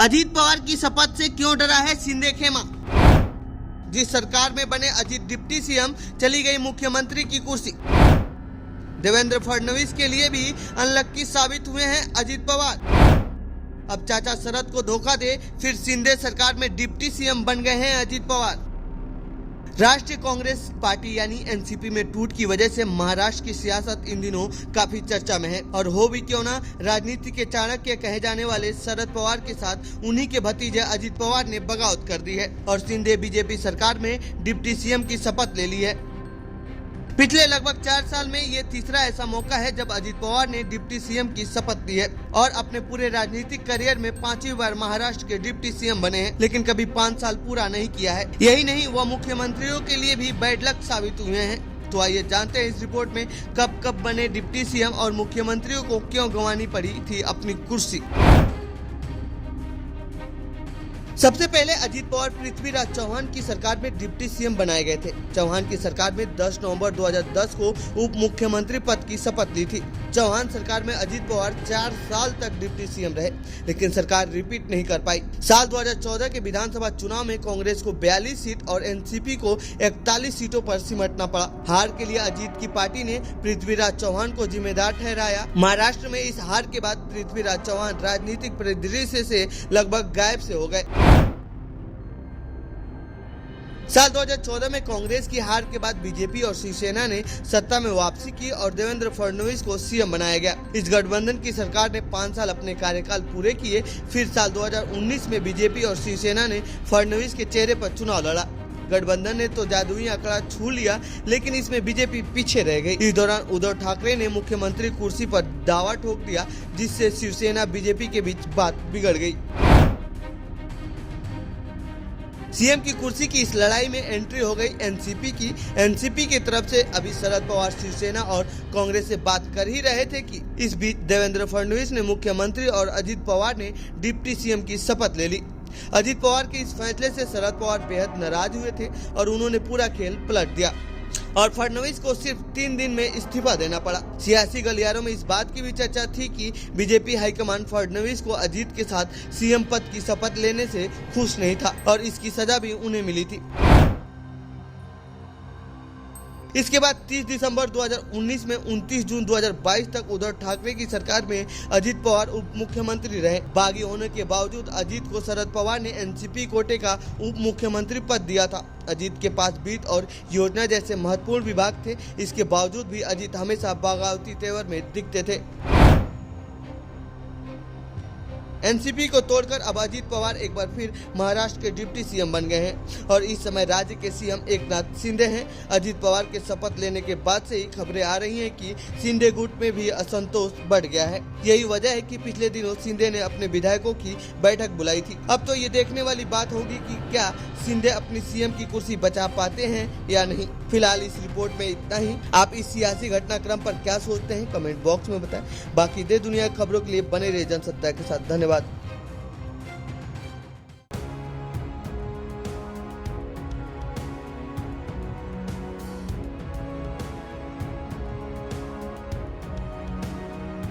अजीत पवार की शपथ से क्यों डरा है शिंदे खेमा। जिस सरकार में बने अजीत डिप्टी सीएम, चली गई मुख्यमंत्री की कुर्सी। देवेंद्र फडणवीस के लिए भी अनलक्की साबित हुए हैं अजीत पवार। अब चाचा शरद को धोखा दे फिर शिंदे सरकार में डिप्टी सीएम बन गए हैं अजीत पवार। राष्ट्रीय कांग्रेस पार्टी यानी एनसीपी में टूट की वजह से महाराष्ट्र की सियासत इन दिनों काफी चर्चा में है। और हो भी क्यों ना, राजनीति के चाणक्य कहे जाने वाले शरद पवार के साथ उन्हीं के भतीजे अजीत पवार ने बगावत कर दी है और शिंदे बीजेपी सरकार में डिप्टी सीएम की शपथ ले ली है। पिछले लगभग 4 साल में ये तीसरा ऐसा मौका है जब अजीत पवार ने डिप्टी सीएम की शपथ ली है और अपने पूरे राजनीतिक करियर में 5वीं बार महाराष्ट्र के डिप्टी सीएम बने हैं, लेकिन कभी 5 साल पूरा नहीं किया है। यही नहीं, वह मुख्यमंत्रियों के लिए भी बैड लक साबित हुए हैं। तो आइए जानते हैं इस रिपोर्ट में कब बने डिप्टी सीएम और मुख्यमंत्रियों को क्यों गंवानी पड़ी थी अपनी कुर्सी। सबसे पहले अजीत पवार पृथ्वीराज चौहान की सरकार में डिप्टी सीएम बनाए गए थे। चौहान की सरकार में 10 नवंबर 2010 को उप मुख्यमंत्री पद की शपथ ली थी। चौहान सरकार में अजीत पवार 4 साल तक डिप्टी सीएम रहे, लेकिन सरकार रिपीट नहीं कर पाई। साल 2014 के विधानसभा चुनाव में कांग्रेस को 42 सीट और एनसीपी को 41 सीटों पर सिमटना पड़ा। हार के लिए अजीत की पार्टी ने पृथ्वीराज चौहान को जिम्मेदार ठहराया। महाराष्ट्र में इस हार के बाद पृथ्वीराज चौहान राजनीतिक परिदृश्य से लगभग गायब से हो गए। साल 2014 में कांग्रेस की हार के बाद बीजेपी और शिवसेना ने सत्ता में वापसी की और देवेंद्र फडणवीस को सीएम बनाया गया। इस गठबंधन की सरकार ने 5 साल अपने कार्यकाल पूरे किए। फिर साल 2019 में बीजेपी और शिवसेना ने फडणवीस के चेहरे पर चुनाव लड़ा। गठबंधन ने तो जादुई आंकड़ा छू लिया, लेकिन इसमें बीजेपी पीछे रह गई। इस दौरान उद्धव ठाकरे ने मुख्यमंत्री कुर्सी पर दावा ठोक दिया, जिससे शिवसेना बीजेपी के बीच बात बिगड़ गई। सीएम की कुर्सी की इस लड़ाई में एंट्री हो गई एनसीपी की। एनसीपी की तरफ से अभी शरद पवार शिवसेना और कांग्रेस से बात कर ही रहे थे कि इस बीच देवेंद्र फडणवीस ने मुख्यमंत्री और अजीत पवार ने डिप्टी सीएम की शपथ ले ली। अजीत पवार के इस फैसले से शरद पवार बेहद नाराज हुए थे और उन्होंने पूरा खेल पलट दिया और फडणवीस को सिर्फ 3 दिन में इस्तीफा देना पड़ा। सियासी गलियारों में इस बात की भी चर्चा थी कि बीजेपी हाईकमान फडणवीस को अजीत के साथ सीएम पद की शपथ लेने से खुश नहीं था और इसकी सजा भी उन्हें मिली थी। इसके बाद 30 दिसंबर 2019 में 29 जून 2022 तक उद्धव ठाकरे की सरकार में अजीत पवार उप मुख्यमंत्री रहे। बागी होने के बावजूद अजीत को शरद पवार ने एनसीपी कोटे का उप मुख्यमंत्री पद दिया था। अजीत के पास वित्त और योजना जैसे महत्वपूर्ण विभाग थे। इसके बावजूद भी अजीत हमेशा बगावती तेवर में दिखते थे। एनसीपी को तोड़कर अब अजीत पवार एक बार फिर महाराष्ट्र के डिप्टी सीएम बन गए हैं और इस समय राज्य के सीएम एकनाथ शिंदे हैं। अजीत पवार के शपथ लेने के बाद से ही खबरें आ रही हैं कि शिंदे गुट में भी असंतोष बढ़ गया है। यही वजह है कि पिछले दिनों शिंदे ने अपने विधायकों की बैठक बुलाई थी। अब तो ये देखने वाली बात होगी कि क्या शिंदे अपनी सीएम की कुर्सी बचा पाते हैं या नहीं। फिलहाल इस रिपोर्ट में इतना ही। आप इस सियासी घटनाक्रम पर क्या सोचते हैं, कमेंट बॉक्स में बताएं। बाकी देश दुनिया की खबरों के लिए बने रहिए जनसत्ता के साथ। धन्यवाद।